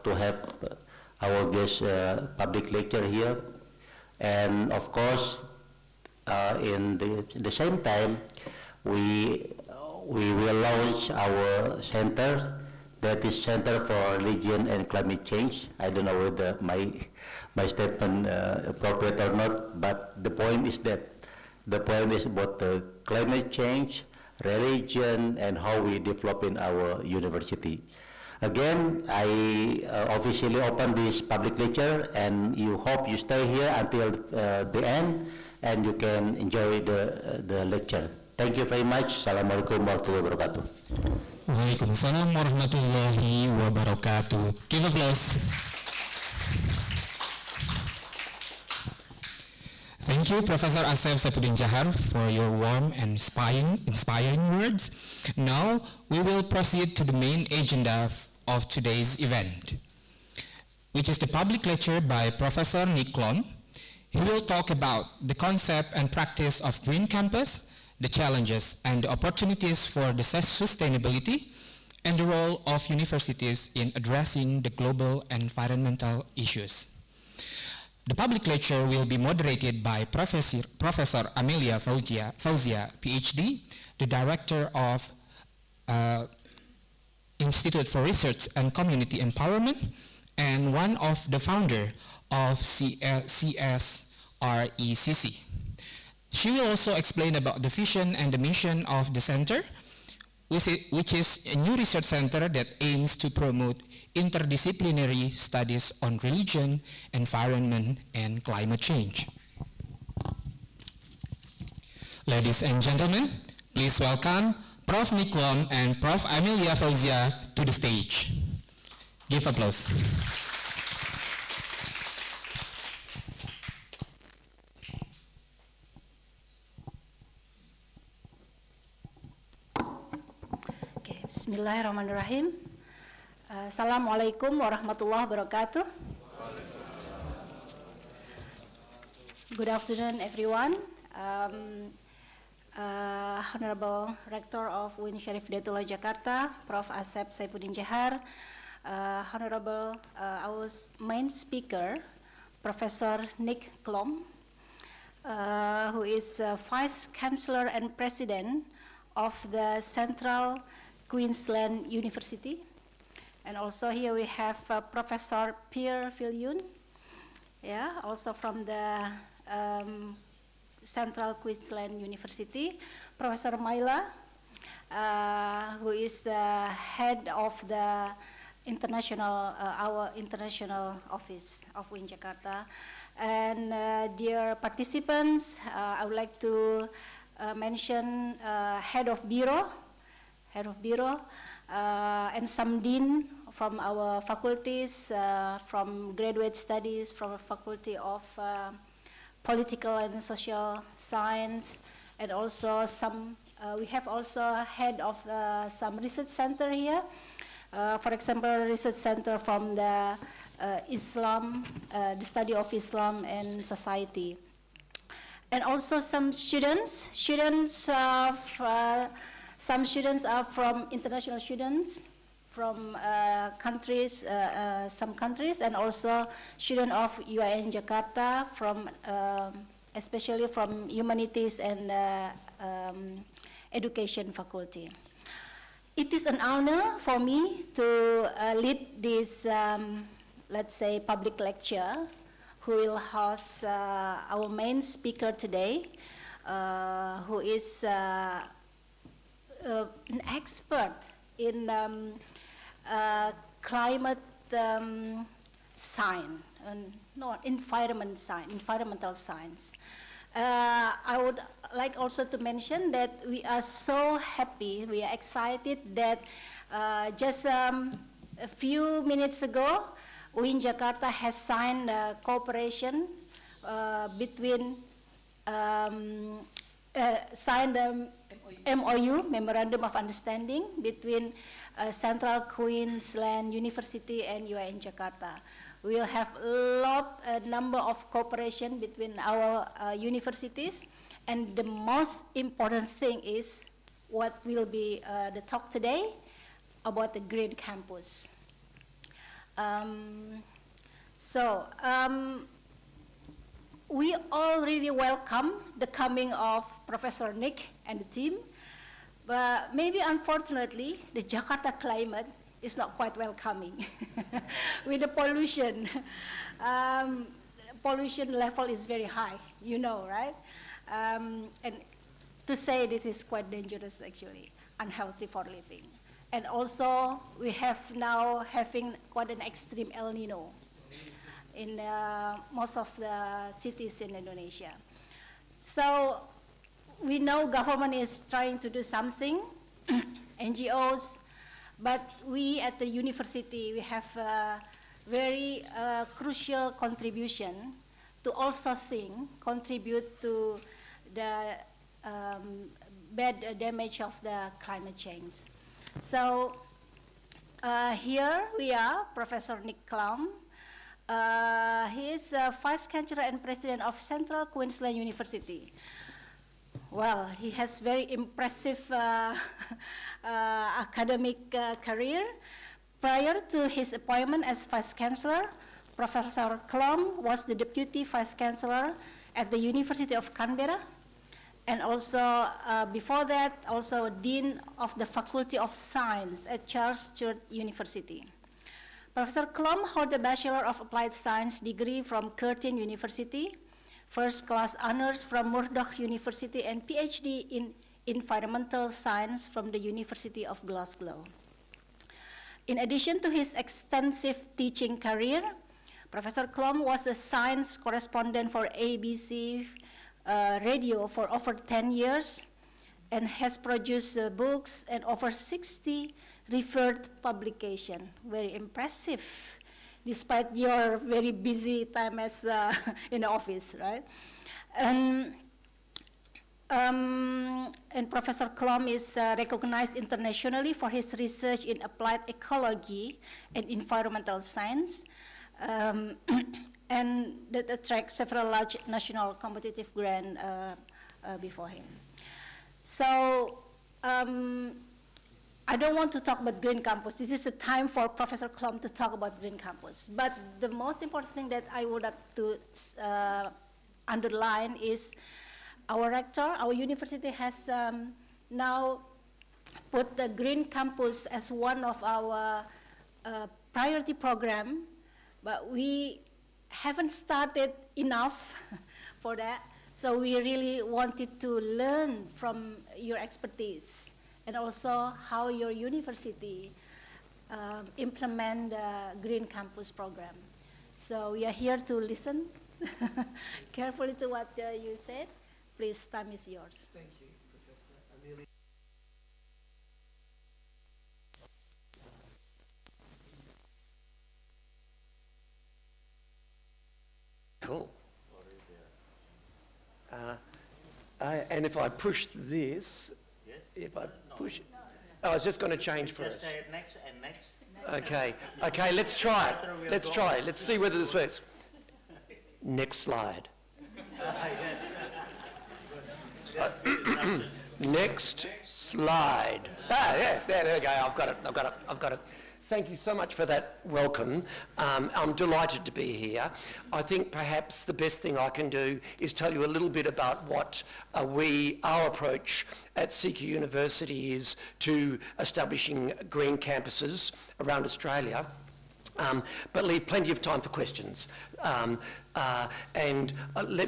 to have our guest public lecture here. And of course, in the same time, we will launch our center, that is Center for Religion and Climate Change. I don't know whether my statement appropriate or not, but the point is about the climate change, religion, and how we develop in our university. Again, I officially open this public lecture, and you hope you stay here until the end, and you can enjoy the lecture. Thank you very much. Assalamualaikum warahmatullahi wabarakatuh. Waalaikumsalam warahmatullahi wabarakatuh. Give applause. Thank you, Professor Asef Saifuddin Jahar, for your warm and inspiring words. Now, we will proceed to the main agenda of today's event, which is the public lecture by Professor Nick Klom. He will talk about the concept and practice of Green Campus, the challenges and the opportunities for the sustainability, and the role of universities in addressing the global environmental issues. The public lecture will be moderated by Professor Amelia Fauzia, PhD, the Director of Institute for Research and Community Empowerment, and one of the founder of CSRECC. She will also explain about the vision and the mission of the center, which is a new research center that aims to promote interdisciplinary studies on religion, environment, and climate change. Ladies and gentlemen, please welcome Prof. Nick Klom and Prof. Amelia Fauzia to the stage. Give applause. Bismillahirrahmanirrahim. Assalamualaikum warahmatullahi wabarakatuh. Good afternoon, everyone. Honorable Rector of UIN Syarif Hidayatullah Jakarta, Prof. Asef Saifuddin Jahar, Honorable our main speaker, Professor Nick Klom, who is Vice Chancellor and President of the Central Queensland University, and also here we have Professor Pierre Viljoen, also from the Central Queensland University, Professor Maila, who is the head of the our international office of UIN Jakarta, and dear participants, I would like to mention head of bureau, and some dean from our faculties, from graduate studies, from a faculty of political and social science, and also some, we have also head of some research center here. For example, research center from the Islam, the study of Islam and society. And also some students some students are from international students from countries, some countries, and also students of UIN Jakarta from, especially from humanities and education faculty. It is an honor for me to lead this, let's say, public lecture, who will host our main speaker today, who is an expert in climate science, no, environmental science. I would like also to mention that we are so happy, we are excited that just a few minutes ago, UIN Jakarta has signed a cooperation between, signed a MOU, Memorandum of Understanding, between Central Queensland University and UIN Jakarta. We will have a number of cooperation between our universities, and the most important thing is what will be the talk today about the Green Campus. We all really welcome the coming of Professor Nick and the team, but maybe unfortunately, the Jakarta climate is not quite welcoming. With the pollution, pollution level is very high, you know, right? And to say this is quite dangerous actually, unhealthy for living. And also, we have now having quite an extreme El Nino in most of the cities in Indonesia. So we know government is trying to do something, NGOs, but we at the university, we have a very crucial contribution to also contribute to the bad damage of the climate change. So here we are, Professor Nick Klum. He is Vice Chancellor and President of Central Queensland University. Well, he has very impressive academic career. Prior to his appointment as Vice Chancellor, Professor Klum was the Deputy Vice Chancellor at the University of Canberra, and also before that, also Dean of the Faculty of Science at Charles Sturt University. Professor Klum holds a Bachelor of Applied Science degree from Curtin University, first-class honors from Murdoch University, and PhD in Environmental Science from the University of Glasgow. In addition to his extensive teaching career, Professor Klum was a science correspondent for ABC Radio for over 10 years and has produced books and over 60 referred publications. Very impressive, despite your very busy time as in the office, right? And Professor Klum is recognized internationally for his research in applied ecology and environmental science, and that attracts several large national competitive grants before him. So I don't want to talk about Green Campus. This is a time for Professor Klum to talk about Green Campus. But the most important thing that I would like to underline is our rector, our university has now put the Green Campus as one of our priority program, but we haven't started enough for that. So we really wanted to learn from your expertise and also how your university implement the Green Campus program. So we are here to listen carefully to what you said. Please, time is yours. Thank you, Professor Amelia. Cool. And if I push this, Yes? if I push, I was just going to change for us. Next and next. Okay, okay, let's try it. Let's try it. Let's see whether this works. Next slide. Next slide. Ah, yeah, there we go. I've got it. Thank you so much for that welcome. I'm delighted to be here. I think perhaps the best thing I can do is tell you a little bit about what our approach at CSRECC University is to establishing green campuses around Australia. But leave plenty of time for questions. Let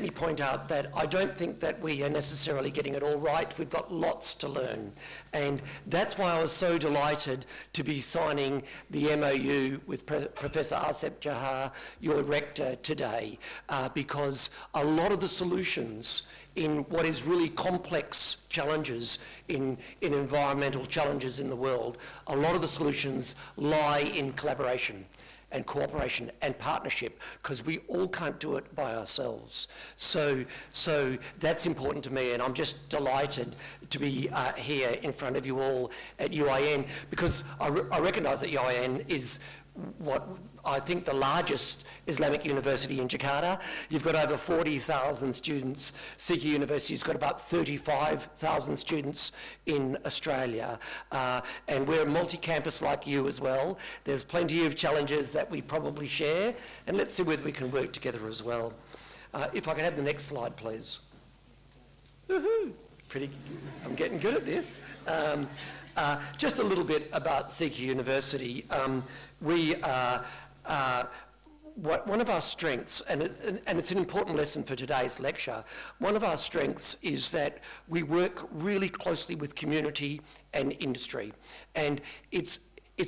me point out that I don't think that we are necessarily getting it all right. We've got lots to learn. And that's why I was so delighted to be signing the MOU with Professor Asep Jahar, your rector, today, because a lot of the solutions in what is really complex challenges in environmental challenges in the world, a lot of the solutions lie in collaboration and cooperation and partnership, because we all can't do it by ourselves. So that's important to me, and I'm just delighted to be here in front of you all at UIN, because I recognise that UIN is what I think the largest Islamic university in Jakarta. You've got over 40,000 students. CSRECC University's got about 35,000 students in Australia. And we're multi-campus like you as well. There's plenty of challenges that we probably share, and let's see whether we can work together as well. If I could have the next slide, please. Woohoo! I'm getting good at this. Just a little bit about CSRECC University. One of our strengths, and it's an important lesson for today's lecture, one of our strengths is that we work really closely with community and industry. And it's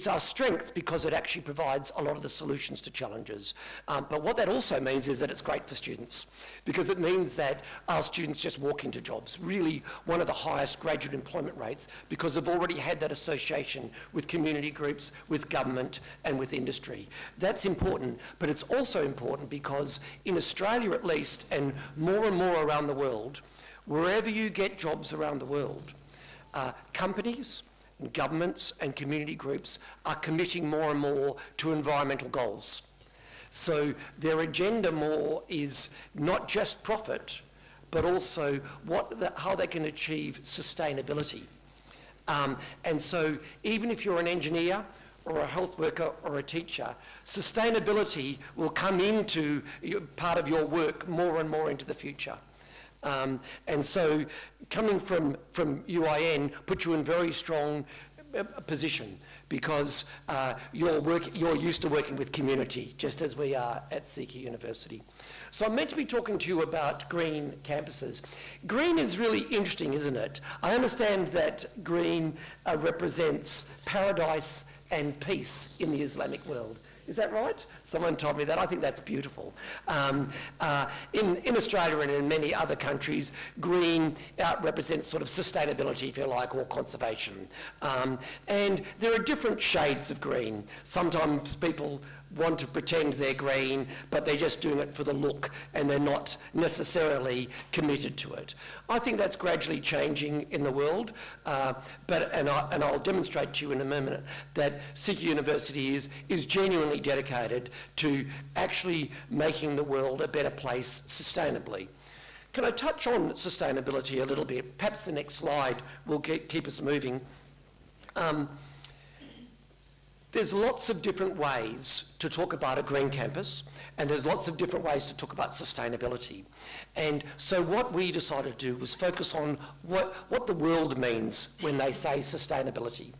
our strength because it actually provides a lot of the solutions to challenges. But what that also means is that it's great for students, because it means that our students just walk into jobs, really one of the highest graduate employment rates, because they've already had that association with community groups, with government and with industry. That's important, but it's also important because in Australia at least, and more around the world, wherever you get jobs around the world, companies, governments and community groups are committing more and more to environmental goals. So their agenda more is not just profit, but also how they can achieve sustainability. And so even if you're an engineer or a health worker or a teacher, sustainability will come into part of your work more and more into the future. And so coming from UIN puts you in very strong position, because you're used to working with community, just as we are at CSRECC University. So I'm meant to be talking to you about green campuses. Green is really interesting, isn't it? I understand that green represents paradise and peace in the Islamic world. Is that right? Someone told me that. I think that's beautiful. In Australia and in many other countries, green represents sort of sustainability, if you like, or conservation. And there are different shades of green. Sometimes people want to pretend they're green, but they're just doing it for the look, and they're not necessarily committed to it. I think that's gradually changing in the world, and I'll demonstrate to you in a moment that CSRECC University is genuinely dedicated to actually making the world a better place sustainably. Can I touch on sustainability a little bit? Perhaps the next slide will keep us moving. There's lots of different ways to talk about a green campus, and there's lots of different ways to talk about sustainability. And so what we decided to do was focus on what the world means when they say sustainability.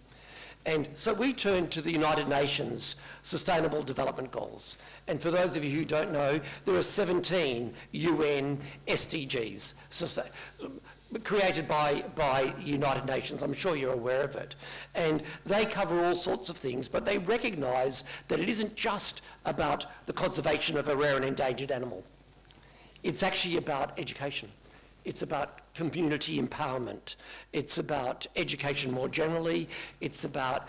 And so we turned to the United Nations Sustainable Development Goals. And for those of you who don't know, there are 17 UN SDGs created by United Nations. I'm sure you're aware of it. And they cover all sorts of things, but they recognise that it isn't just about the conservation of a rare and endangered animal. It's actually about education. It's about community empowerment. It's about education more generally. It's about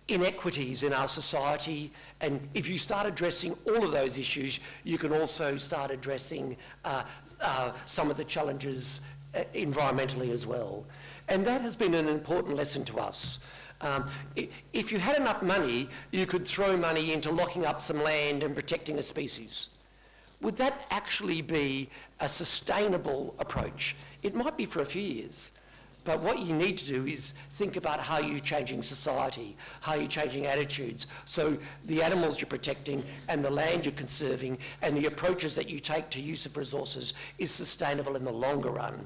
inequities in our society, and if you start addressing all of those issues, you can also start addressing some of the challenges environmentally as well. And that has been an important lesson to us. If you had enough money, you could throw money into locking up some land and protecting a species. Would that actually be a sustainable approach? It might be for a few years. But what you need to do is think about how you're changing society, how you're changing attitudes. So the animals you're protecting and the land you're conserving and the approaches that you take to use of resources is sustainable in the longer run.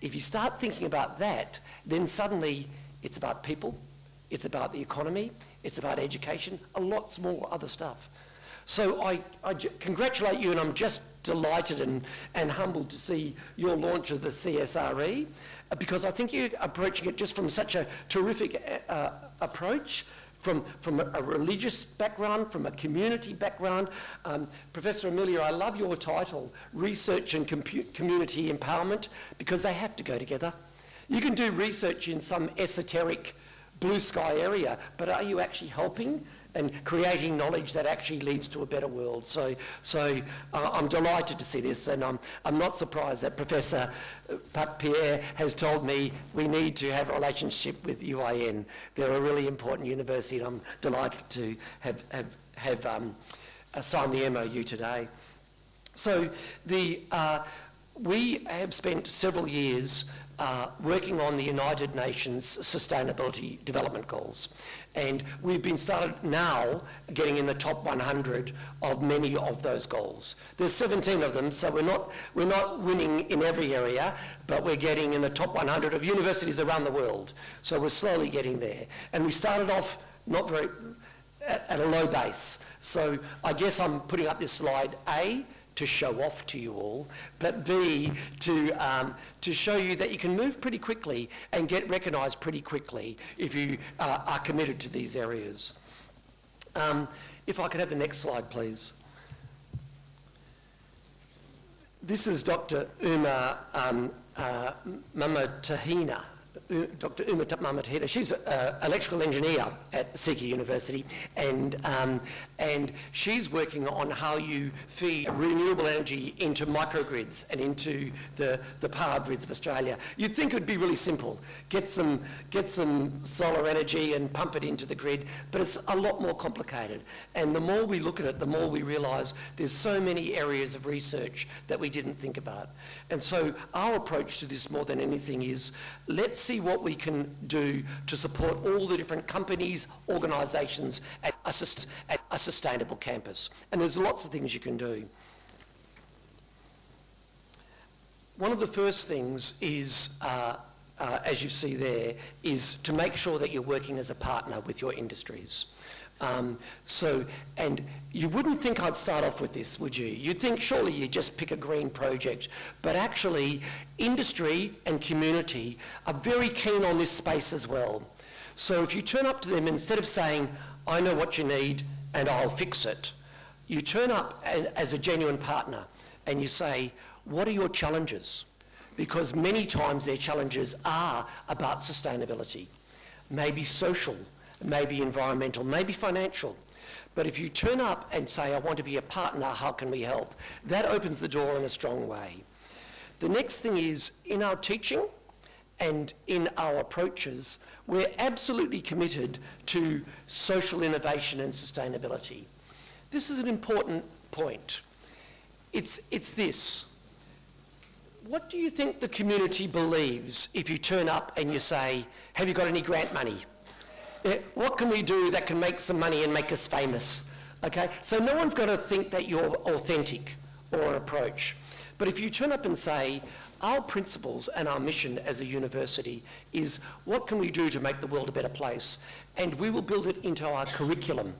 If you start thinking about that, then suddenly it's about people, it's about the economy, it's about education, and lots more other stuff. So I congratulate you, and I'm just delighted and humbled to see your launch of the CSRE, because I think you're approaching it just from such a terrific approach, from a religious background, from a community background. Professor Amelia, I love your title, Research and Community Empowerment, because they have to go together. You can do research in some esoteric blue sky area, but are you actually helping and creating knowledge that actually leads to a better world. So I'm delighted to see this, and I'm not surprised that Professor Pierre has told me we need to have a relationship with UIN. They're a really important university, and I'm delighted to have signed the MOU today. So we have spent several years working on the United Nations Sustainability Development Goals. And we've been started now getting in the top 100 of many of those goals. There's 17 of them, so we're not winning in every area, but we're getting in the top 100 of universities around the world. So we're slowly getting there. And we started off not very at a low base. So I guess I'm putting up this slide, A, to show off to you all, but B, to show you that you can move pretty quickly and get recognised pretty quickly if you are committed to these areas. If I could have the next slide, please. This is Dr. Uma Mamatahina. Dr. Uma Mamatahina. She's an electrical engineer at CSRECC University, and she's working on how you feed renewable energy into microgrids and into the power grids of Australia. You'd think it would be really simple. Get some solar energy and pump it into the grid, but it's a lot more complicated. And the more we look at it, the more we realise there's so many areas of research that we didn't think about. And so our approach to this more than anything is, let's see what we can do to support all the different companies, organisations at a sustainable campus. And there's lots of things you can do. One of the first things is, as you see there, is to make sure that you're working as a partner with your industries. And you wouldn't think I'd start off with this, would you? You'd think surely you just pick a green project, but actually industry and community are very keen on this space as well. So if you turn up to them, instead of saying, I know what you need and I'll fix it, you turn up as a genuine partner and you say, what are your challenges? Because many times their challenges are about sustainability, maybe social, maybe environmental, maybe financial. But if you turn up and say, I want to be a partner, how can we help? That opens the door in a strong way. The next thing is, in our teaching and in our approaches, we're absolutely committed to social innovation and sustainability. This is an important point. It's this. What do you think the community believes if you turn up and you say, have you got any grant money? What can we do that can make some money and make us famous? Okay, so no one's got to think that you're authentic or approach. But if you turn up and say, our principles and our mission as a university is, what can we do to make the world a better place? And we will build it into our curriculum,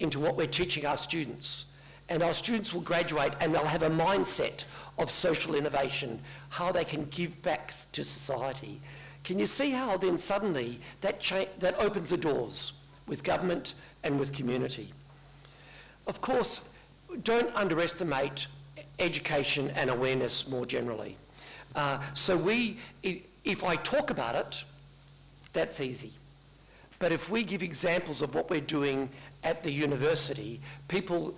into what we're teaching our students. And our students will graduate and they'll have a mindset of social innovation, how they can give back to society. Can you see how then suddenly that opens the doors with government and with community? Of course, don't underestimate education and awareness more generally. If I talk about it, that's easy. But if we give examples of what we're doing at the university, people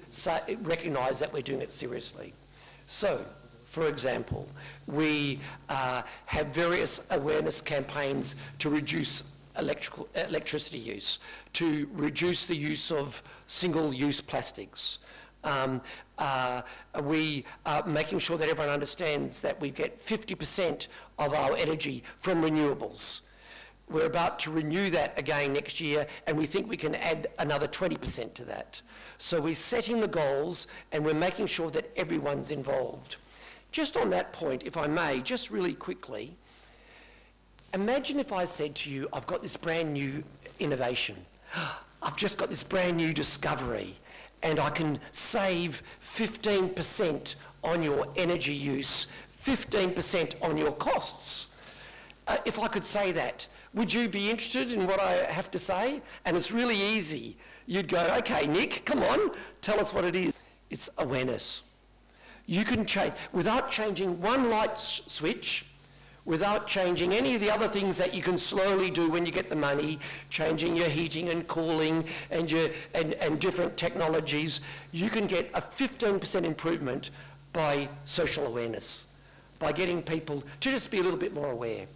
recognise that we're doing it seriously. So, for example, we have various awareness campaigns to reduce electricity use, to reduce the use of single-use plastics. We are making sure that everyone understands that we get 50% of our energy from renewables. We're about to renew that again next year, and we think we can add another 20% to that. So we're setting the goals, and we're making sure that everyone's involved. Just on that point, if I may, just really quickly, imagine if I said to you, I've got this brand new innovation. I've just got this brand new discovery, and I can save 15% on your energy use, 15% on your costs. If I could say that, would you be interested in what I have to say? And it's really easy. You'd go, okay, Nick, come on, tell us what it is. It's awareness. You can change, without changing one light switch, without changing any of the other things that you can slowly do when you get the money, changing your heating and cooling and different technologies, you can get a 15% improvement by social awareness, by getting people to just be a little bit more aware.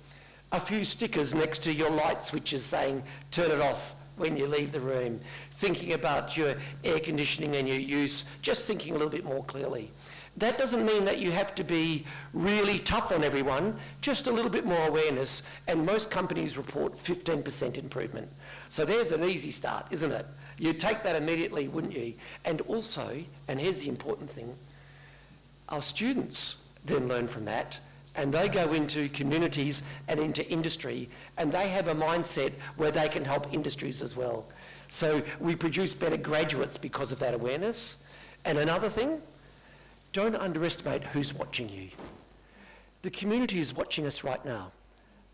A few stickers next to your light switches saying, turn it off when you leave the room, thinking about your air conditioning and your use, just thinking a little bit more clearly. That doesn't mean that you have to be really tough on everyone, just a little bit more awareness, and most companies report 15% improvement. So there's an easy start, isn't it? You'd take that immediately, wouldn't you? And also, and here's the important thing, our students then learn from that, and they go into communities and into industry, and they have a mindset where they can help industries as well. So we produce better graduates because of that awareness. And another thing, don't underestimate who's watching you. The community is watching us right now.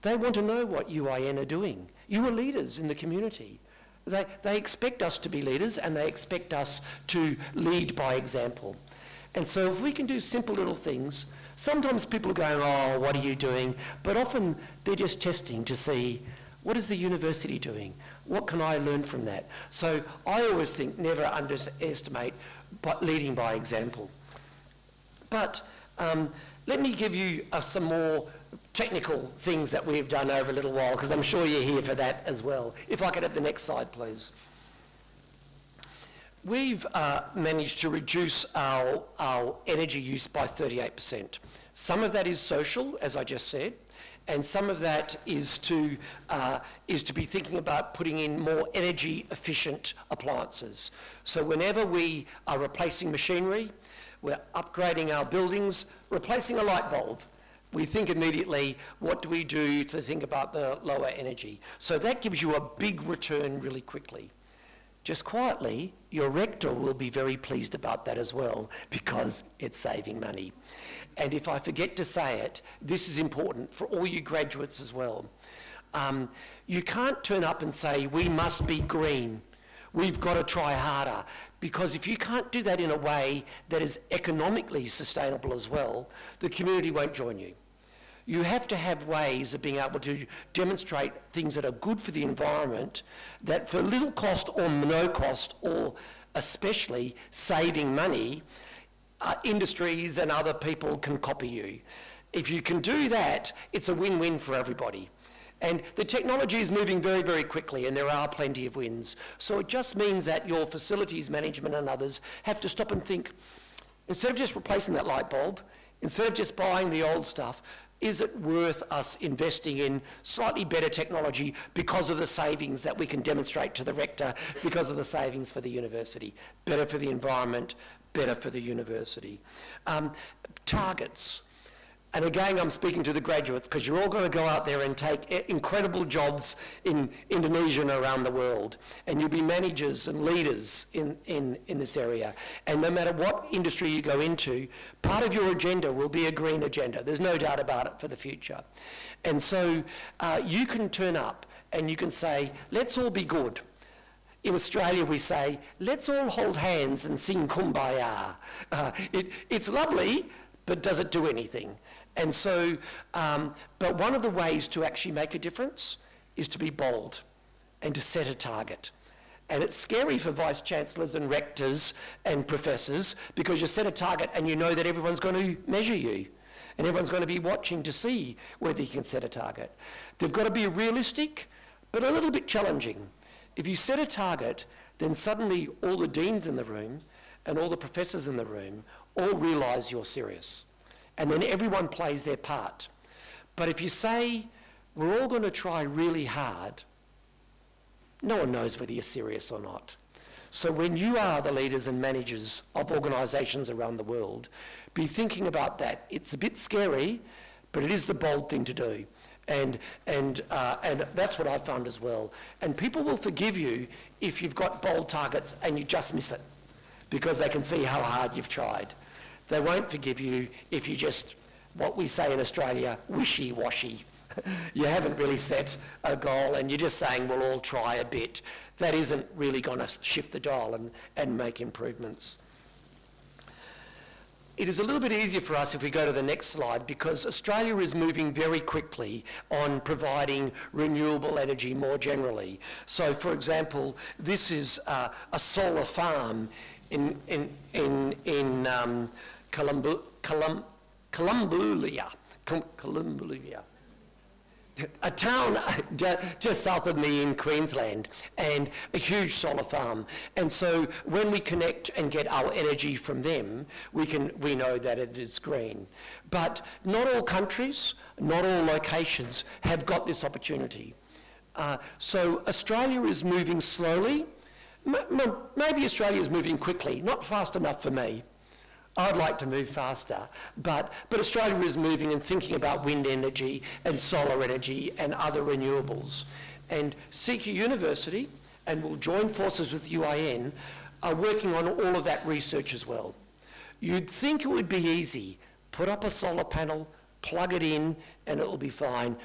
They want to know what UIN are doing. You are leaders in the community. They expect us to be leaders, and they expect us to lead by example. And so if we can do simple little things, sometimes people are going, oh, what are you doing? But often they're just testing to see, what is the university doing? What can I learn from that? So I always think never underestimate leading by example. But let me give you some more technical things that we've done over a little while, because I'm sure you're here for that as well. If I could have the next slide, please. We've managed to reduce our energy use by 38%. Some of that is social, as I just said, and some of that is to be thinking about putting in more energy efficient appliances. So whenever we are replacing machinery, we're upgrading our buildings, replacing a light bulb, we think immediately, what do we do to think about the lower energy? So that gives you a big return really quickly. Just quietly, your rector will be very pleased about that as well, because it's saving money. And if I forget to say it, this is important for all you graduates as well. You can't turn up and say, we must be green. We've got to try harder, because if you can't do that in a way that is economically sustainable as well, the community won't join you. You have to have ways of being able to demonstrate things that are good for the environment, that for little cost or no cost, or especially saving money, industries and other people can copy you. If you can do that, it's a win-win for everybody. And the technology is moving very, very quickly, and there are plenty of wins. So it just means that your facilities management and others have to stop and think, instead of just replacing that light bulb, instead of just buying the old stuff, is it worth us investing in slightly better technology because of the savings that we can demonstrate to the rector, because of the savings for the university? Better for the environment, better for the university. Targets. And again, I'm speaking to the graduates, because you're all going to go out there and take incredible jobs in Indonesia and around the world. And you'll be managers and leaders in this area. And no matter what industry you go into, part of your agenda will be a green agenda. There's no doubt about it for the future. And so you can turn up and you can say, let's all be good. In Australia, we say, let's all hold hands and sing Kumbaya. It's lovely, but does it do anything? And so, but one of the ways to actually make a difference is to be bold and to set a target. And it's scary for vice chancellors and rectors and professors, because you set a target and you know that everyone's going to measure you, and everyone's going to be watching to see whether you can set a target. They've got to be realistic, but a little bit challenging. If you set a target, then suddenly all the deans in the room and all the professors in the room all realise you're serious. And then everyone plays their part. But if you say, we're all going to try really hard, no one knows whether you're serious or not. So when you are the leaders and managers of organisations around the world, be thinking about that. It's a bit scary, but it is the bold thing to do. And that's what I found as well. And people will forgive you if you've got bold targets and you just miss it, because they can see how hard you've tried. They won't forgive you if you just, what we say in Australia, wishy-washy. You haven't really set a goal and you're just saying we'll all try a bit. That isn't really going to shift the dial and make improvements. it is a little bit easier for us if we go to the next slide, because Australia is moving very quickly on providing renewable energy more generally. So, for example, this is a solar farm in Columbulia, a town just south of me in Queensland, and a huge solar farm. And so when we connect and get our energy from them, we know that it is green. But not all countries, not all locations have got this opportunity. So Australia is moving slowly. Maybe Australia is moving quickly, not fast enough for me. I'd like to move faster, but Australia is moving and thinking about wind energy and solar energy and other renewables. And CSRECC University, and we'll join forces with UIN, are working on all of that research as well. You'd think it would be easy. Put up a solar panel, plug it in, and it'll be fine.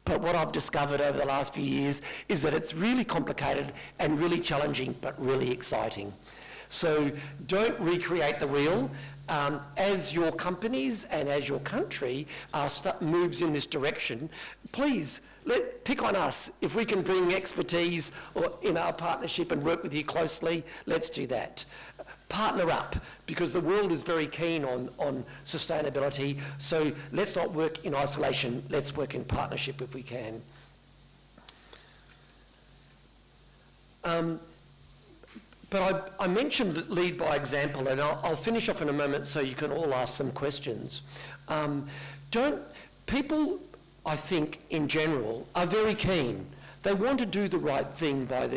But what I've discovered over the last few years is that it's really complicated and really challenging, but really exciting. So don't recreate the wheel. As your companies and as your country moves in this direction, please pick on us. If we can bring expertise or in our partnership and work with you closely, let's do that. Partner up, because the world is very keen on sustainability. So let's not work in isolation. Let's work in partnership if we can. But I mentioned lead by example, and I'll finish off in a moment so you can all ask some questions. People, I think, in general, are very keen. They want to do the right thing by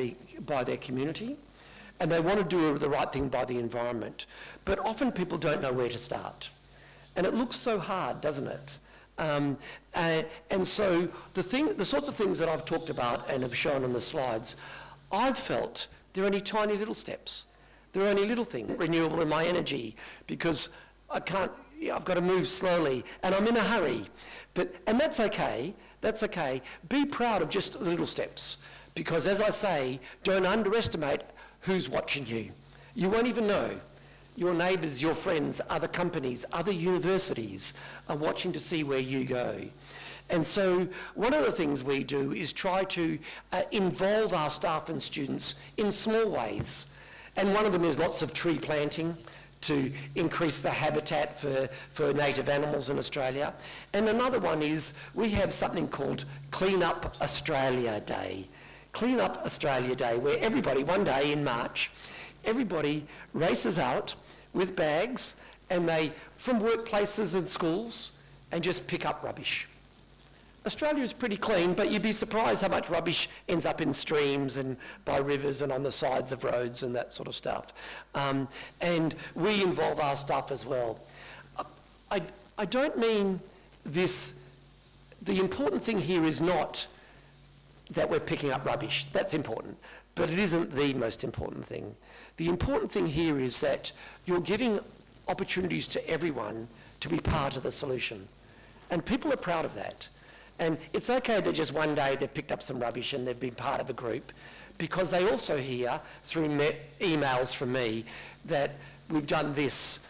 their community, and they want to do the right thing by the environment. But often people don't know where to start. And it looks so hard, doesn't it? And so the sorts of things that I've talked about and have shown on the slides, I've felt they're only tiny little steps. They're only little things. Renewable in my energy, because I've got to move slowly and I'm in a hurry. And that's okay, that's okay. Be proud of just the little steps, because as I say, don't underestimate who's watching you. You won't even know. Your neighbours, your friends, other companies, other universities are watching to see where you go. And so one of the things we do is try to involve our staff and students in small ways. And one of them is lots of tree planting to increase the habitat for native animals in Australia. And another one is we have something called Clean Up Australia Day. Clean Up Australia Day, where everybody, one day in March, everybody races out with bags and from workplaces and schools, and just pick up rubbish. Australia is pretty clean, but you'd be surprised how much rubbish ends up in streams and by rivers and on the sides of roads and that sort of stuff. And we involve our staff as well. I don't mean this, the important thing here is not that we're picking up rubbish. That's important, but it isn't the most important thing. The important thing here is that you're giving opportunities to everyone to be part of the solution. And people are proud of that. And it's okay that just one day they've picked up some rubbish and they've been part of a group, because they also hear through emails from me that we've done this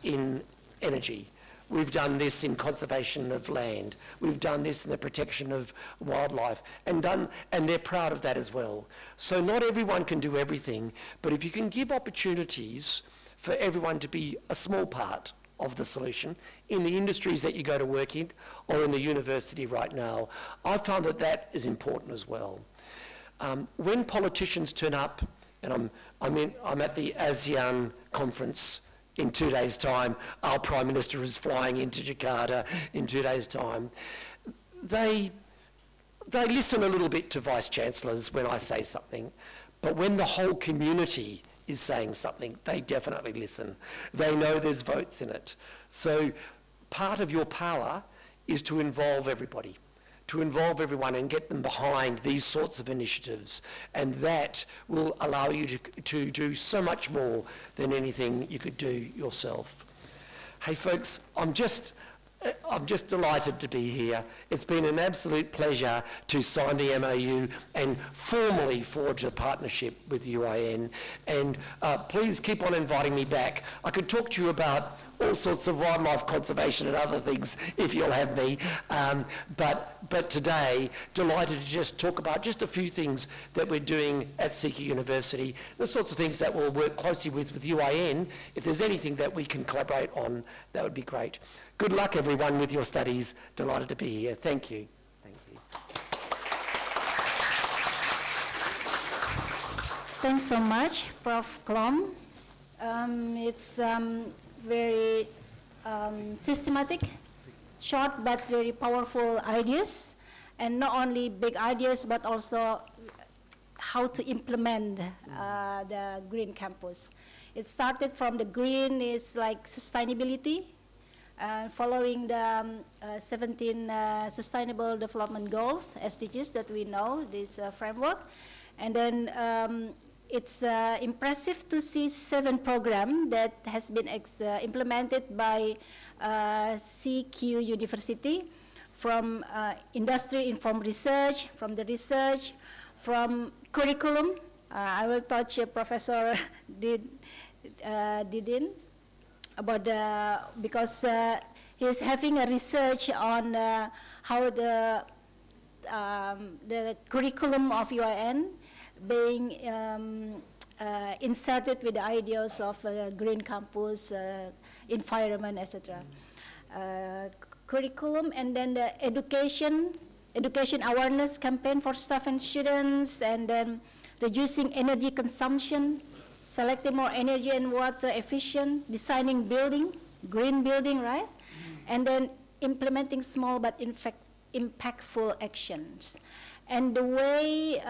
in energy. We've done this in conservation of land. We've done this in the protection of wildlife, and they're proud of that as well. So not everyone can do everything, but if you can give opportunities for everyone to be a small part of the solution in the industries that you go to work in or in the university right now, I found that is important as well. When politicians turn up, and I'm at the ASEAN conference in 2 days' time, our Prime Minister is flying into Jakarta in 2 days' time, they listen a little bit to Vice-Chancellors when I say something, but when the whole community is saying something, they definitely listen. They know there's votes in it. So part of your power is to involve everybody, to involve everyone and get them behind these sorts of initiatives. And that will allow you to do so much more than anything you could do yourself. Hey folks, I'm just delighted to be here. It's been an absolute pleasure to sign the MOU and formally forge a partnership with UIN. And please keep on inviting me back. I could talk to you about all sorts of wildlife conservation and other things, if you'll have me. But today, delighted to just talk about just a few things that we're doing at CSRECC University, the sorts of things that we'll work closely with UIN. If there's anything that we can collaborate on, that would be great. Good luck, everyone, with your studies. Delighted to be here. Thank you. Thank you. Thanks so much, Prof. Klom. It's very systematic, short but very powerful ideas, and not only big ideas but also how to implement the green campus. It started from the green is like sustainability, following the 17 Sustainable Development Goals, SDGs, that we know, this framework. And then it's impressive to see 7 programs that has been implemented by CQ University, from industry-informed research, from the research, from curriculum. I will touch Professor Didin about because he's having a research on how the curriculum of UIN being inserted with the ideas of green campus, environment, etc. Curriculum, and then the education awareness campaign for staff and students, and then reducing energy consumption, selecting more energy and water efficient, designing building, green building, right? And then implementing small but in fact impactful actions. And the way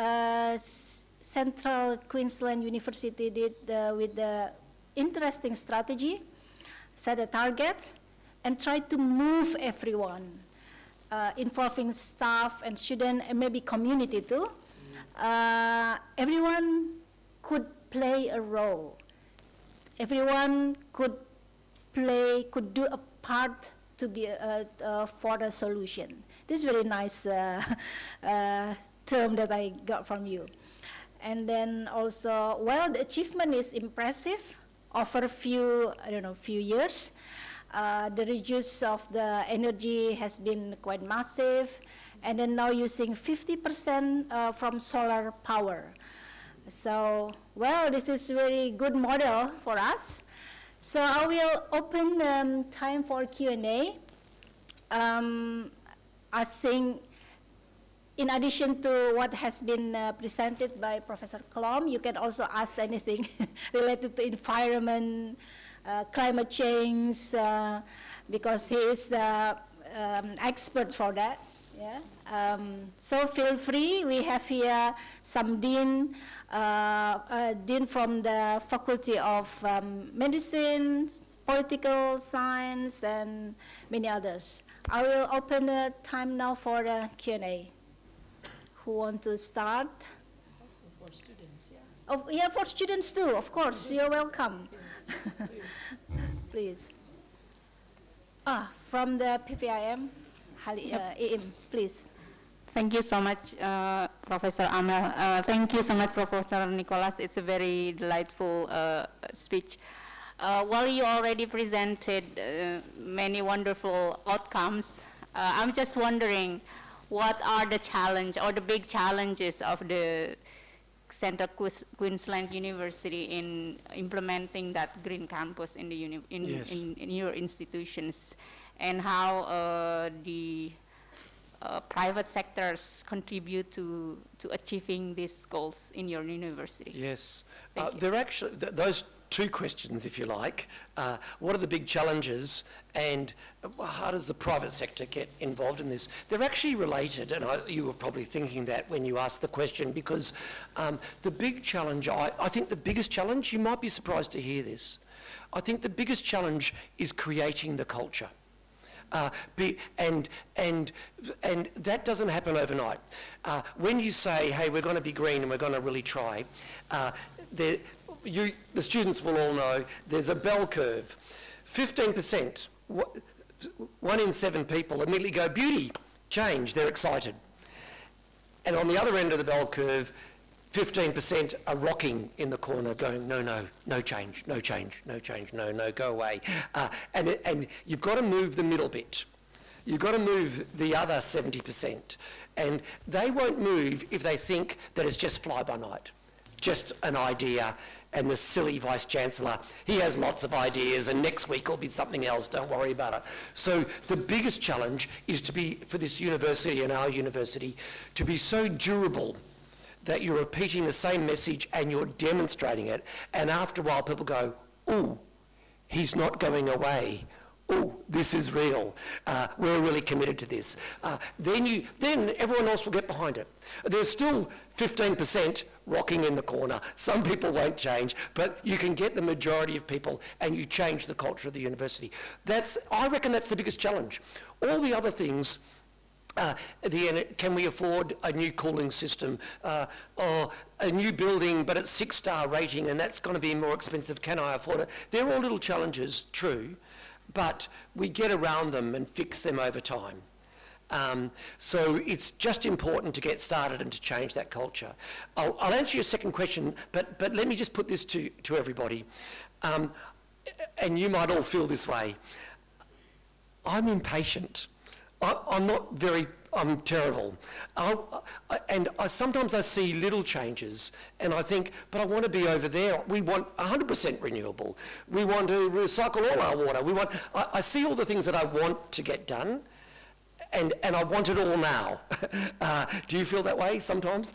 Central Queensland University did with the interesting strategy, set a target, and try to move everyone, involving staff and students, and maybe community too. Everyone could play a role. Everyone could do a part to be for the solution. This is very nice term that I got from you. And then also, well, the achievement is impressive over a few, few years. The reduce of the energy has been quite massive, and then now using 50% from solar power. So, well, this is very good model for us. So I will open time for Q&A. I think in addition to what has been presented by Professor Klom, you can also ask anything related to environment, climate change, because he is the expert for that. Yeah. So feel free. We have here some dean from the Faculty of Medicine, Political Science, and many others. I will open the time now for the Q&A. Who want to start? Also for students, yeah. Oh, yeah, for students too, of course. You're welcome. Yes, please. From the PPIM, EM, please. Thank you so much, Professor Amel. Thank you so much, Professor Nicholas. It's a very delightful speech. While you already presented many wonderful outcomes, I'm just wondering, what are the challenge or the big challenges of the Central Queensland University in implementing that green campus in the in your institutions, and how the private sectors contribute to achieving these goals in your university? Yes, there are actually those two questions, if you like. What are the big challenges, and how does the private sector get involved in this? They're actually related, and you were probably thinking that when you asked the question, because the big challenge, I think the biggest challenge, you might be surprised to hear this, I think the biggest challenge is creating the culture. And that doesn't happen overnight. When you say, hey, we're going to be green and we're going to really try, the students will all know there's a bell curve. 15%, 1 in 7 people immediately go, beauty, change, they're excited. And on the other end of the bell curve, 15% are rocking in the corner going, no, no, no change, no change, no change, no, no, go away. And you've got to move the middle bit. You've got to move the other 70%. And they won't move if they think that it's just fly by night, just an idea. And the silly Vice-Chancellor, he has lots of ideas and next week will be something else, don't worry about it. So the biggest challenge is to be, for this university and our university, to be so durable that you're repeating the same message and you're demonstrating it. And after a while people go, oh, he's not going away. Oh, this is real. We're really committed to this. Then everyone else will get behind it. There's still 15% rocking in the corner. Some people won't change, but you can get the majority of people and you change the culture of the university. I reckon that's the biggest challenge. All the other things, can we afford a new cooling system or a new building but it's 6-star rating and that's going to be more expensive, can I afford it? They're all little challenges, true, but we get around them and fix them over time. So it's just important to get started and to change that culture. I'll answer your second question, but let me just put this to everybody. And you might all feel this way. I'm impatient. I'm terrible. Sometimes I see little changes and I think, but I want to be over there. We want 100% renewable. We want to recycle all our water. I see all the things that I want to get done and I want it all now. Do you feel that way sometimes?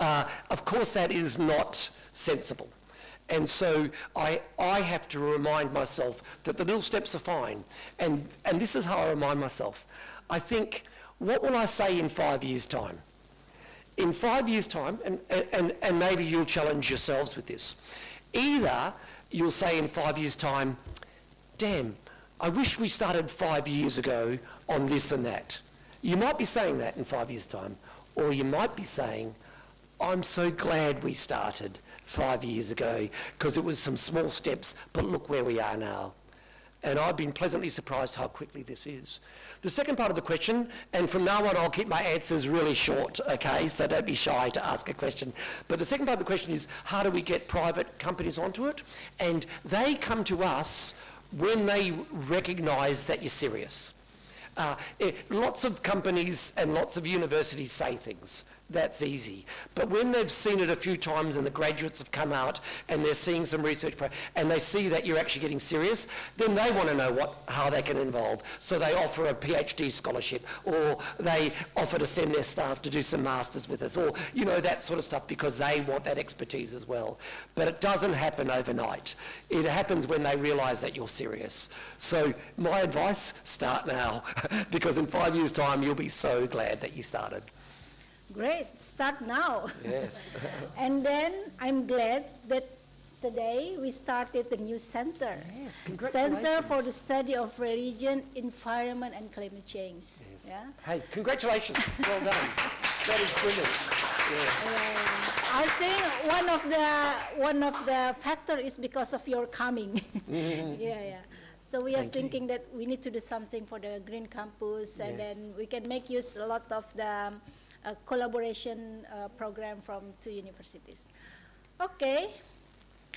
Of course that is not sensible. And so I have to remind myself that the little steps are fine. And this is how I remind myself. I think, what will I say in 5 years' time? In 5 years' time, and maybe you'll challenge yourselves with this, either you'll say in 5 years' time, damn, I wish we started 5 years ago on this and that. You might be saying that in 5 years' time, or you might be saying, I'm so glad we started 5 years ago because it was some small steps, but look where we are now. And I've been pleasantly surprised how quickly this is. The second part of the question, and from now on I'll keep my answers really short, okay, so don't be shy to ask a question. But the second part of the question is, how do we get private companies onto it? And they come to us when they recognise that you're serious. Lots of companies and lots of universities say things. That's easy. But when they've seen it a few times and the graduates have come out and they're seeing some research and they see that you're actually getting serious, then they want to know how they can involve. So they offer a PhD scholarship or they offer to send their staff to do some masters with us or, you know, that sort of stuff because they want that expertise as well. But it doesn't happen overnight. It happens when they realise that you're serious. So my advice, start now because in 5 years' time you'll be so glad that you started. Great, start now. Yes. And then I'm glad that today we started the new center. Yes, congratulations. Center for the Study of Religion, Environment and Climate Change. Yes. Yeah? Hey, congratulations. Well done. That is brilliant. Yeah. I think one of the factor is because of your coming. Yeah. So we are thinking that we need to do something for the Green Campus, and then we can make use a lot of the collaboration program from 2 universities. Okay,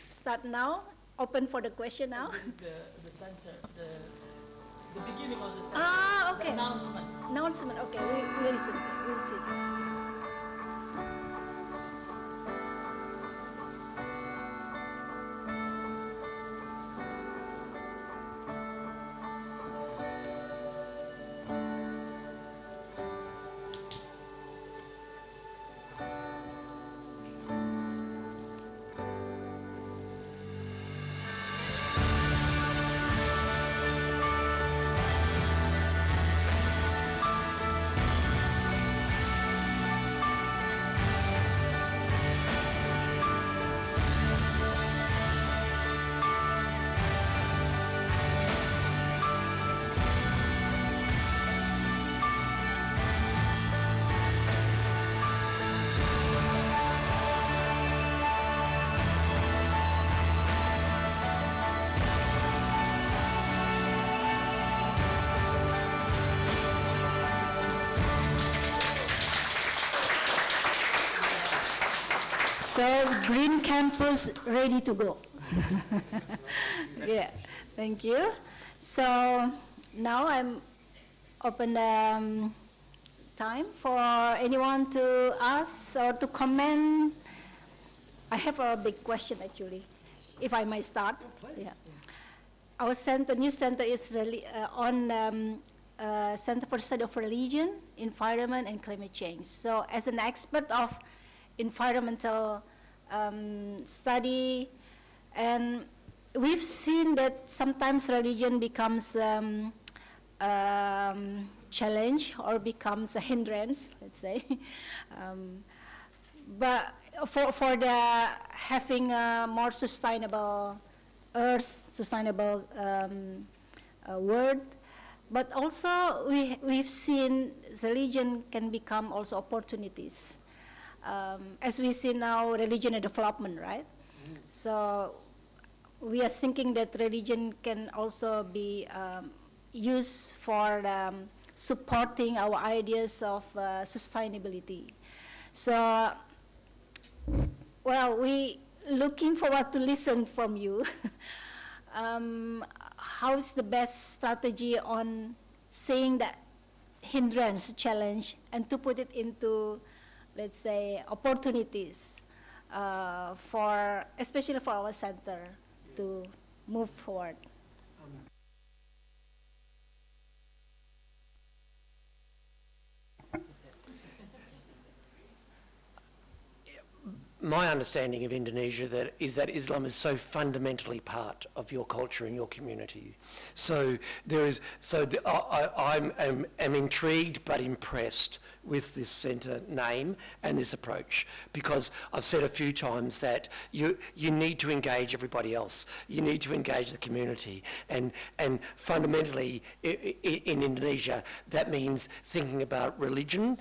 start now. Open for the question now. This is the center, the beginning of the center. Ah, okay. The announcement. Announcement. Okay, we listen. We'll see. So green campus ready to go. Yeah, thank you. So now I'm open time for anyone to ask or to comment. I have a big question actually, if I might start. Yeah. Our center, new center is really, on Center for the Study of Religion, Environment, and Climate Change. So as an expert of environmental study, and we've seen that sometimes religion becomes challenge or becomes a hindrance, let's say. But for the having a more sustainable earth, sustainable world, but also we've seen religion can become also opportunities. As we see now, religion and development, right? So we are thinking that religion can also be used for supporting our ideas of sustainability. So, well, we looking forward to listen from you. How is the best strategy on seeing that hindrance, challenge, and to put it into, let's say, opportunities for, especially for our center to move forward? My understanding of Indonesia is that Islam is so fundamentally part of your culture and your community. So I'm intrigued but impressed with this centre name and this approach, because I've said a few times that you need to engage everybody else. You need to engage the community, and fundamentally in Indonesia that means thinking about religion,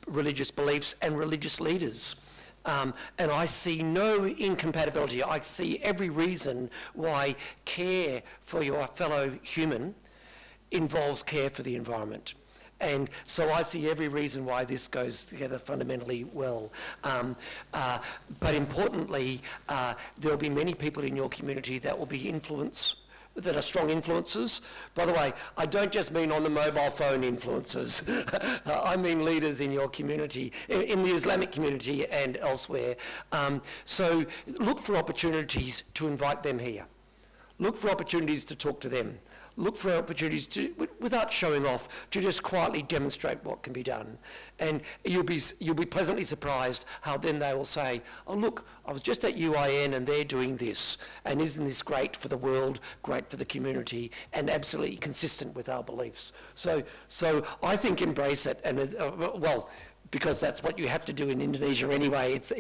religious beliefs, and religious leaders. And I see no incompatibility. I see every reason why care for your fellow human involves care for the environment. And so I see every reason why this goes together fundamentally well. But importantly, there will be many people in your community that will be that are strong influences. By the way, I don't just mean on the mobile phone influences. I mean leaders in your community, in the Islamic community and elsewhere. So look for opportunities to invite them here. Look for opportunities to talk to them. Look for opportunities to, without showing off, to just quietly demonstrate what can be done. And you'll be pleasantly surprised how then they will say, oh look, I was just at UIN and they're doing this, and isn't this great for the world, great for the community, and absolutely consistent with our beliefs. So I think embrace it, and well, because that's what you have to do in Indonesia anyway. It's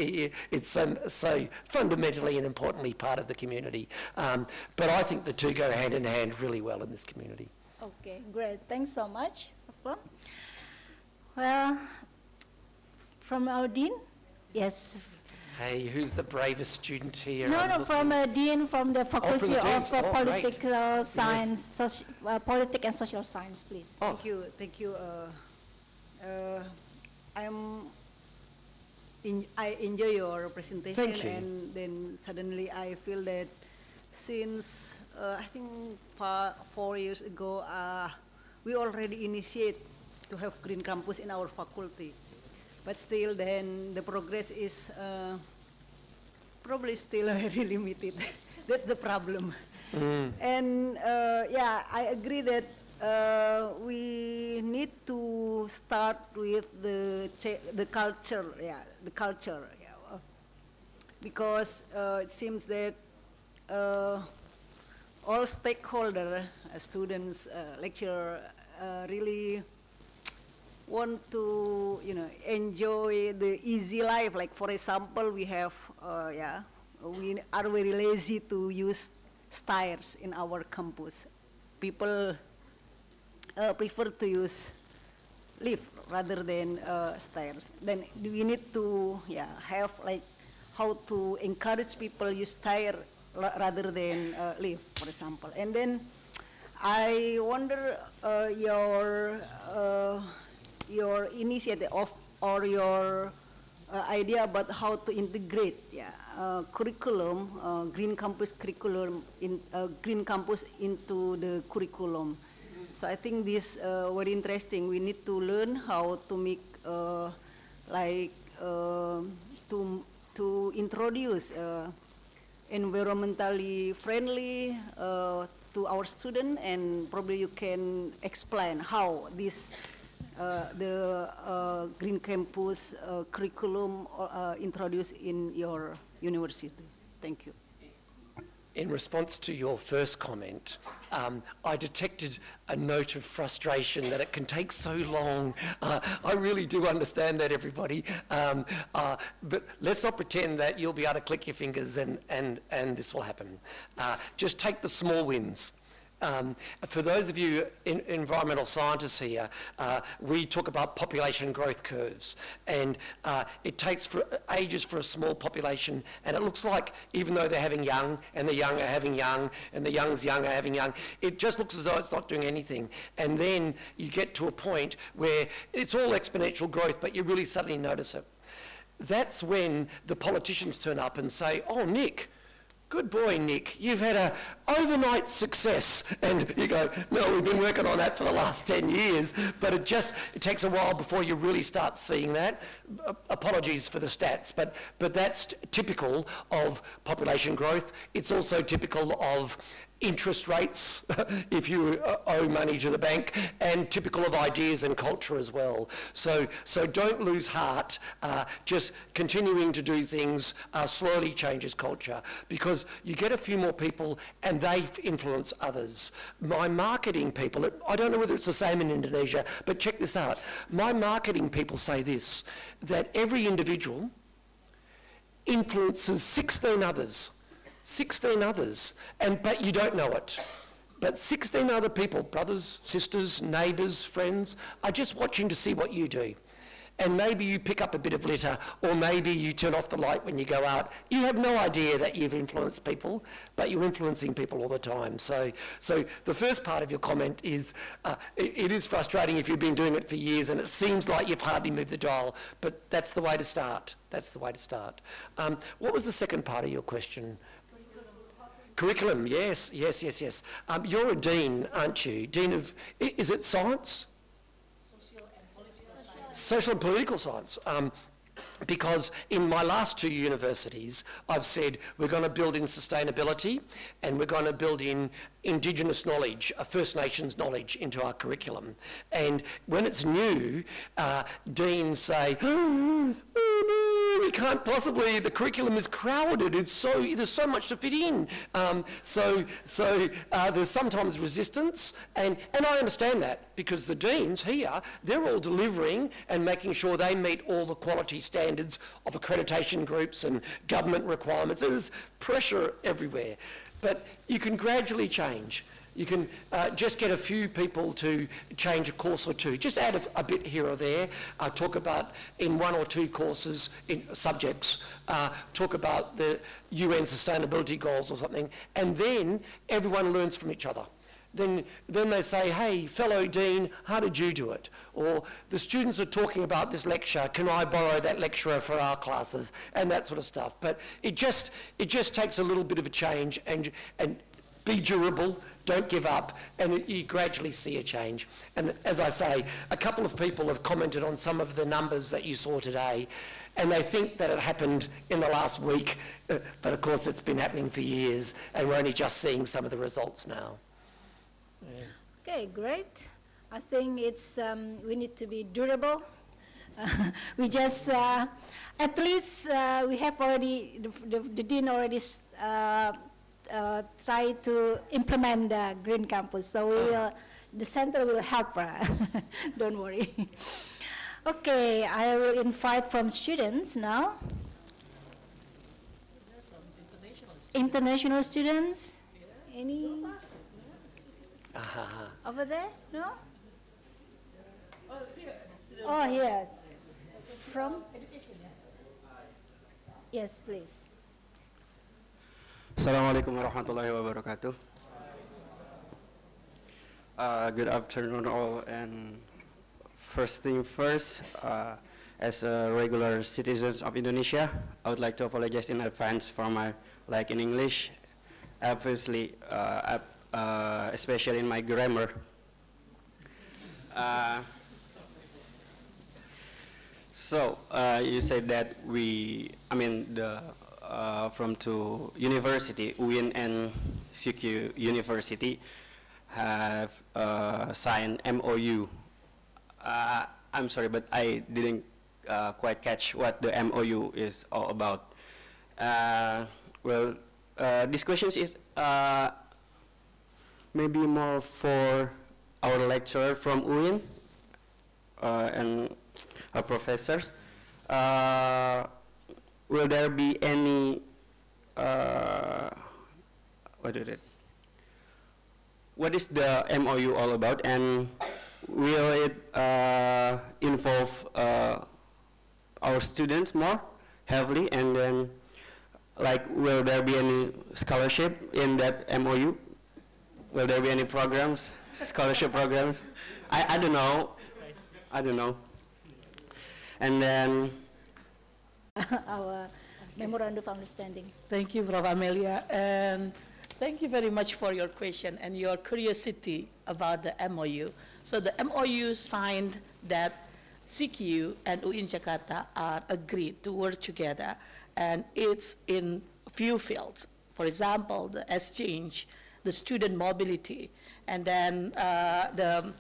so fundamentally and importantly part of the community. But I think the two go hand in hand really well in this community. Okay, great. Thanks so much. Well, from our dean, yes. Hey, who's the bravest student here? No, from a dean from the Faculty of Political Science, Politics and Social Science, please. Oh. Thank you. I enjoy your presentation. Thank you. And then suddenly I feel that since I think 4 years ago, we already initiate to have green campus in our faculty, but still then the progress is probably still very limited. That's the problem. And yeah, I agree that we need to start with the culture, because it seems that all stakeholders, students, lecturers, really want to, enjoy the easy life. Like for example, we have, we are very lazy to use stairs in our campus. People prefer to use lift rather than stairs. Then we need to have like how to encourage people use stair rather than lift, for example. And then I wonder your initiative or your idea about how to integrate curriculum, green campus curriculum, green campus into the curriculum. So I think this very interesting. We need to learn how to make to introduce environmentally friendly to our student, and probably you can explain how this the green campus curriculum introduced in your university. Thank you. In response to your first comment, I detected a note of frustration that it can take so long. I really do understand that, everybody. But let's not pretend that you'll be able to click your fingers and this will happen. Just take the small wins. For those of you environmental scientists here, we talk about population growth curves, and it takes ages for a small population, and it looks like even though they're having young, and the young are having young, and the young's young are having young, it just looks as though it's not doing anything. And then you get to a point where it's all exponential growth, but you really suddenly notice it. That's when the politicians turn up and say, "Oh, Nick, good boy, Nick, you've had an overnight success." And you go, "No, we've been working on that for the last 10 years. But it takes a while before you really start seeing that. Apologies for the stats, but that's typical of population growth. It's also typical of interest rates, if you owe money to the bank, and typical of ideas and culture as well. So don't lose heart. Just continuing to do things slowly changes culture, because you get a few more people and they influence others. My marketing people, I don't know whether it's the same in Indonesia, but check this out. My marketing people say this, that every individual influences 16 others. 16 others, but you don't know it. But 16 other people, brothers, sisters, neighbours, friends, are just watching to see what you do. And maybe you pick up a bit of litter, or maybe you turn off the light when you go out. You have no idea that you've influenced people, but you're influencing people all the time. So the first part of your comment is, it is frustrating if you've been doing it for years and it seems like you've hardly moved the dial, but that's the way to start. That's the way to start. What was the second part of your question? Curriculum, yes. You're a dean, aren't you? Dean of, is it science? Social and political science. Because in my last two universities, I've said we're going to build in sustainability and we're going to build in Indigenous knowledge, First Nations knowledge into our curriculum. And when it's new, deans say, "Oh, no, we can't possibly, the curriculum is crowded, there's so much to fit in." So there's sometimes resistance, and I understand that, because the deans here, they're all delivering and making sure they meet all the quality standards of accreditation groups and government requirements. There's pressure everywhere. But you can gradually change. You can just get a few people to change a course or two. Just add a bit here or there. Talk about in one or two courses, in subjects, talk about the UN sustainability goals or something, and then everyone learns from each other. Then they say, "Hey, fellow dean, how did you do it?" Or, "The students are talking about this lecture, can I borrow that lecturer for our classes?" And that sort of stuff. But it just takes a little bit of a change, and be durable, don't give up, and you gradually see a change. And as I say, a couple of people have commented on some of the numbers that you saw today, and they think that it happened in the last week, but of course it's been happening for years, and we're only just seeing some of the results now. Yeah. Okay, great. I think it's we need to be durable. We just at least we have already the dean already try to implement the green campus, so we will, the center will help her. Don't worry. Okay, I will invite from students now. International students. Any? Over there? No? Oh, yes. From? Yes, please. Assalamualaikum warahmatullahi wabarakatuh. Good afternoon all, and first thing first, as a regular citizens of Indonesia, I would like to apologize in advance for my lack in English, obviously, especially in my grammar. So you said that from two university, UIN and CQ University, have signed MOU. I'm sorry, but I didn't quite catch what the MOU is all about. This question is maybe more for our lecturer from UIN and our professors. Will there be any what is the MOU all about, and will it involve our students more heavily, and then will there be any scholarship in that MOU? Will there be any programs, scholarship programs? I don't know. I don't know. And then our memorandum of understanding. Thank you, Prof. Amelia, and thank you very much for your question and your curiosity about the MOU. So the MOU signed that CQ and UIN Jakarta are agreed to work together, and it's in few fields. For example, the exchange, the student mobility, and then the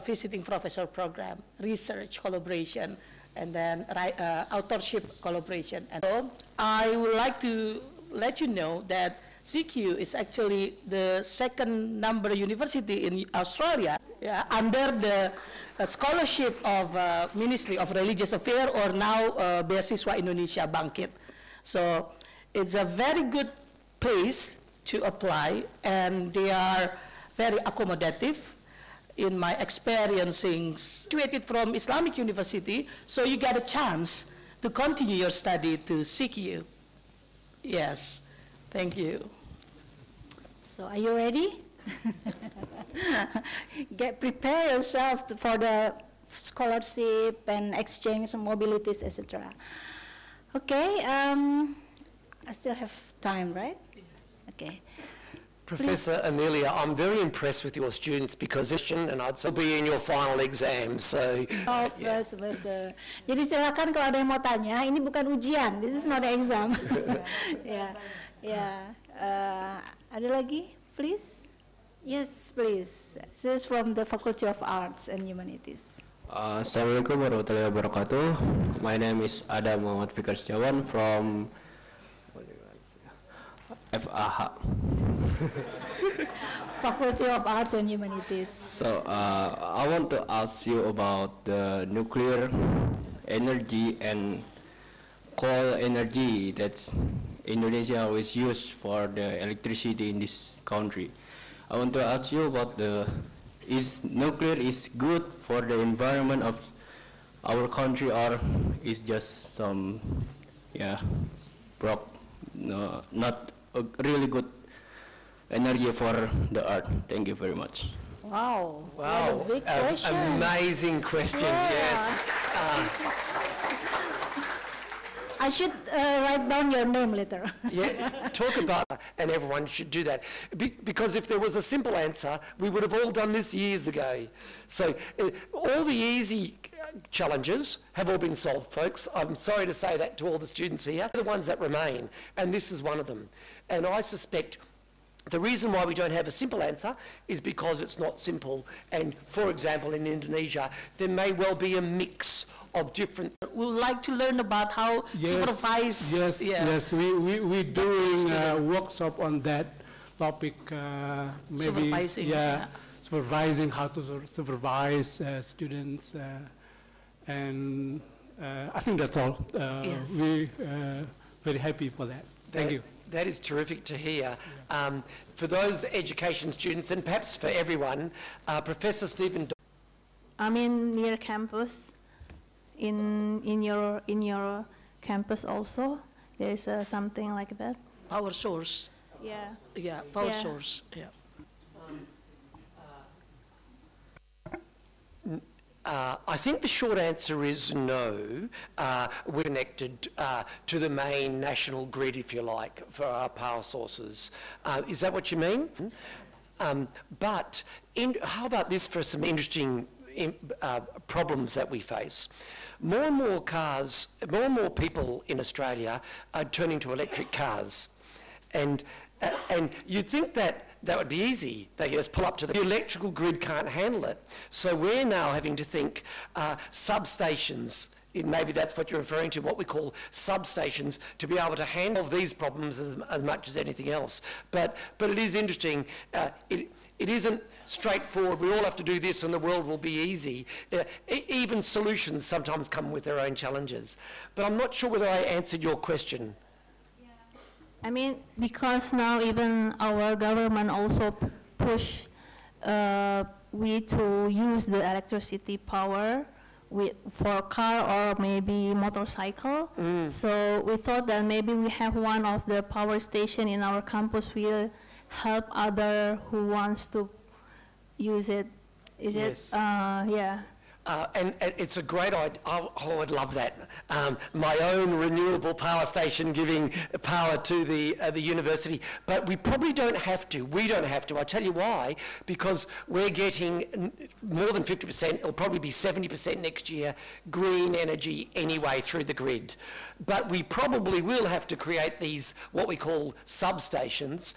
visiting professor program, research collaboration, and then authorship collaboration. And so I would like to let you know that CQ is actually the second number university in Australia under the scholarship of Ministry of Religious Affairs, or now Beasiswa Indonesia Bangkit. So it's a very good place to apply, and they are very accommodative. In my experiencing, graduated from Islamic University, so you get a chance to continue your study to CQ. Yes, thank you. So are you ready? Prepare yourself for the scholarship and exchange and mobilities, etc. Okay, I still have time, right? Yes. Okay. Professor Amelia, I'm very impressed with your students because and I'd still be in your final exam. So. Oh, Professor. Jadi silakan kalau ada yang mau tanya, ini bukan ujian, this is not an exam. Ada lagi, please? Yes, please. This is from the Faculty of Arts and Humanities. Assalamualaikum warahmatullahi wabarakatuh. My name is Adam Muhammad Fikar Setiawan from FAH. Faculty of Arts and Humanities. So I want to ask you about the nuclear energy and coal energy that Indonesia always use for the electricity in this country. I want to ask you about is nuclear is good for the environment of our country, or is just some not a really good energy for the earth? Thank you very much. Wow. Wow. What a big question. Amazing question, yes. I should write down your name later. Yeah, talk about, and everyone should do that. Because if there was a simple answer, we would have all done this years ago. So all the easy challenges have all been solved, folks. I'm sorry to say that to all the students here. The ones that remain, and this is one of them. And I suspect the reason why we don't have a simple answer is because it's not simple. And for example, in Indonesia, there may well be a mix of different. We would like to learn about how supervise. Yes. We're doing a workshop on that topic. Maybe supervising how to supervise students, and I think that's all. We very happy for that. Thank you. That is terrific to hear. For those education students, and perhaps for everyone, Professor Stephen. I'm in near campus. In your campus also, there is something like that. Power source. Yeah. Yeah, power source. Yeah. I think the short answer is no. We're connected to the main national grid, if you like, for our power sources. Is that what you mean? But how about this for some interesting problems that we face? More and more cars, more and more people in Australia are turning to electric cars. And you'd think that that would be easy. They just pull up to the electrical grid can't handle it. So we're now having to think substations. Maybe that's what you're referring to, what we call substations, to be able to handle these problems as much as anything else. But it is interesting. It isn't straightforward. We all have to do this and the world will be easy. Even solutions sometimes come with their own challenges. But I'm not sure whether I answered your question. I mean, because now even our government also push we to use the electricity power for car or maybe motorcycle. So we thought that maybe we have one of the power station in our campus will help other who wants to use it. Is yes. it? Yeah. And it's a great idea. I would love that. My own renewable power station giving power to the university. But we probably don't have to. We don't have to. I'll tell you why. Because we're getting more than 50%, it'll probably be 70% next year, green energy anyway through the grid. But we probably will have to create these, what we call substations,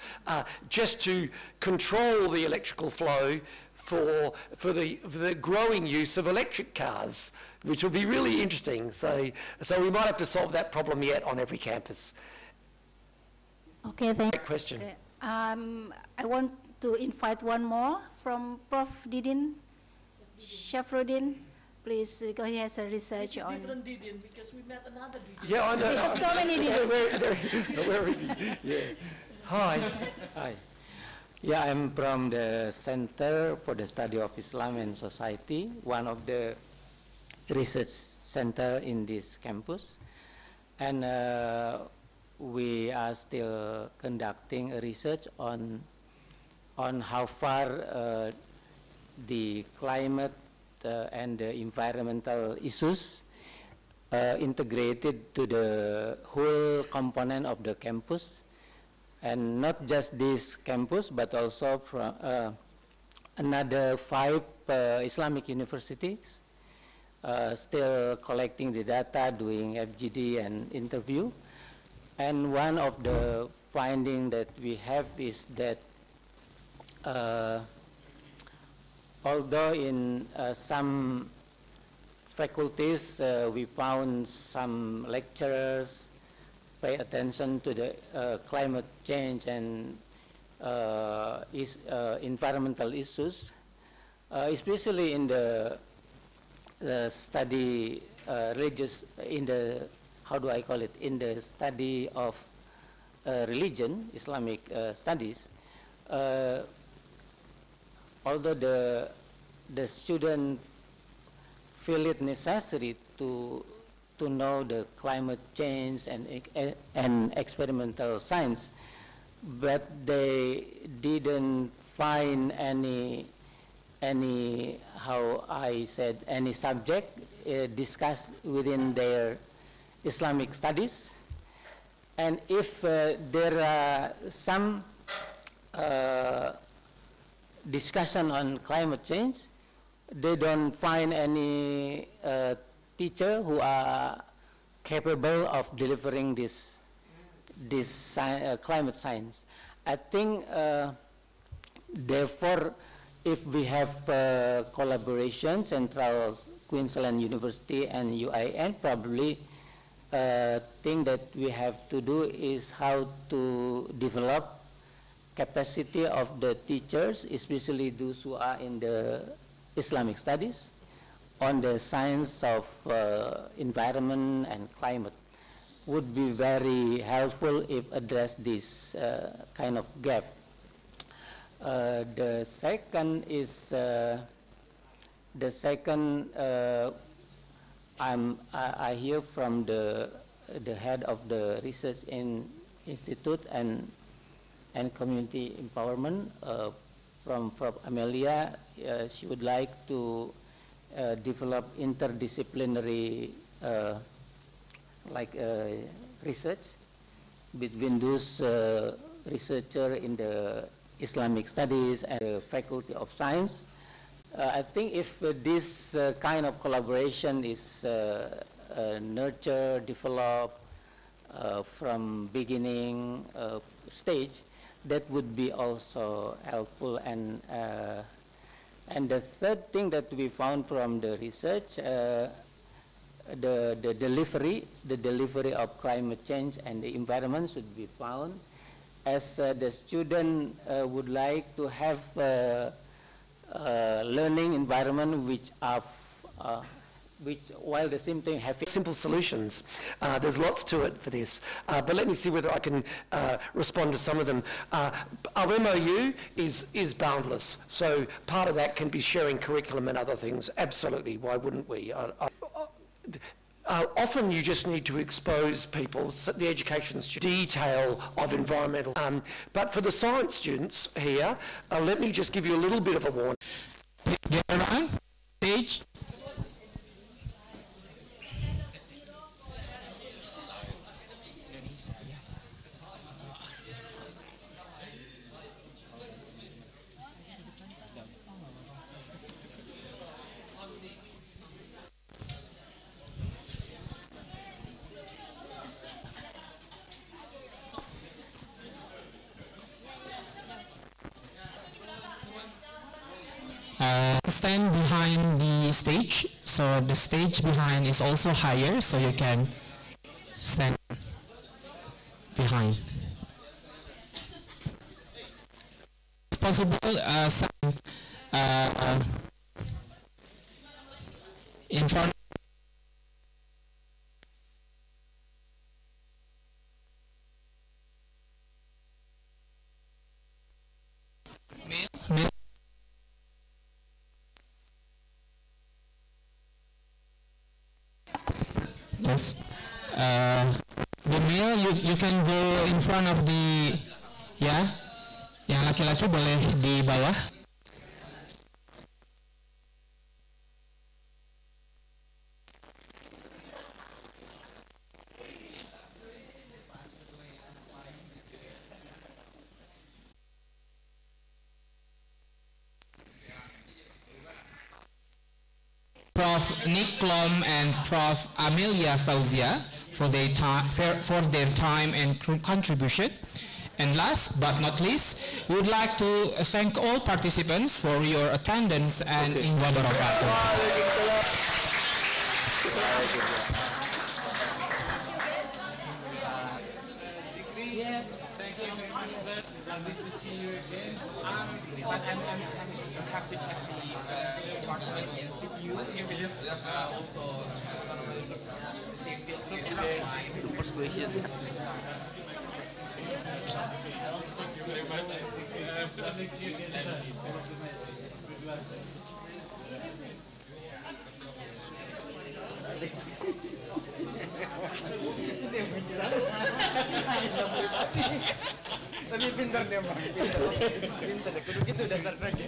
just to control the electrical flow for the growing use of electric cars, which will be really interesting. So we might have to solve that problem yet on every campus. Okay, thank you. Great question. I want to invite one more from Prof. Didin Shafruddin. Please, because he has a research on... different Didin, because we met another Didin. Yeah, I know. We have so many Didin. Where is he? Yeah. Hi. Hi. Yeah, I'm from the Center for the Study of Islam and Society, one of the research center in this campus. And we are still conducting a research on how far the climate and the environmental issues integrated to the whole component of the campus. And not just this campus, but also from another 5 Islamic universities, still collecting the data, doing FGD and interview. And one of the findings that we have is that although in some faculties we found some lecturers pay attention to the climate change and environmental issues, especially in the study in the, how do I call it, in the study of religion, Islamic studies. Although the student feel it necessary to know the climate change and experimental science, but they didn't find any how I said, any subject discussed within their Islamic studies. And if there are some discussion on climate change, they don't find any teacher who are capable of delivering this climate science. I think, therefore, if we have collaboration, Central Queensland University and UIN, probably thing that we have to do is how to develop capacity of the teachers, especially those who are in the Islamic studies, on the science of environment and climate. Would be very helpful if address this kind of gap. The second is I hear from the head of the research institute and community empowerment from Amelia. She would like to develop interdisciplinary research between those researchers in the Islamic studies and the Faculty of Science. I think if this kind of collaboration is nurtured, developed from beginning stage, that would be also helpful. And the third thing that we found from the research, the delivery of climate change and the environment should be found, as the student would like to have learning environment which while the same thing have simple solutions. There's lots to it for this, but let me see whether I can respond to some of them. Our MOU is boundless, so part of that can be sharing curriculum and other things. Absolutely, why wouldn't we? Often you just need to expose people, the education detail of environmental. But for the science students here, let me just give you a little bit of a warning. Get around, stage. Stand behind the stage, so the stage behind is also higher, so you can stand behind. If possible, stand in front. Yes. The male, you can go in front of the, ya. Yang laki-laki boleh di bawah. Prof. Nick Klom and Prof. Amelia Fauzia for their time and contribution. And last but not least, we would like to thank all participants for your attendance and in wabarakatuh. Yes, thank you. Lovely to see you again. But I'm happy to check the partner institute. We just also same field. The first question. I want to thank you very much. Lovely to see you again. Tapi pintar dia mah, pintar. Kudu gitu dasar kerja.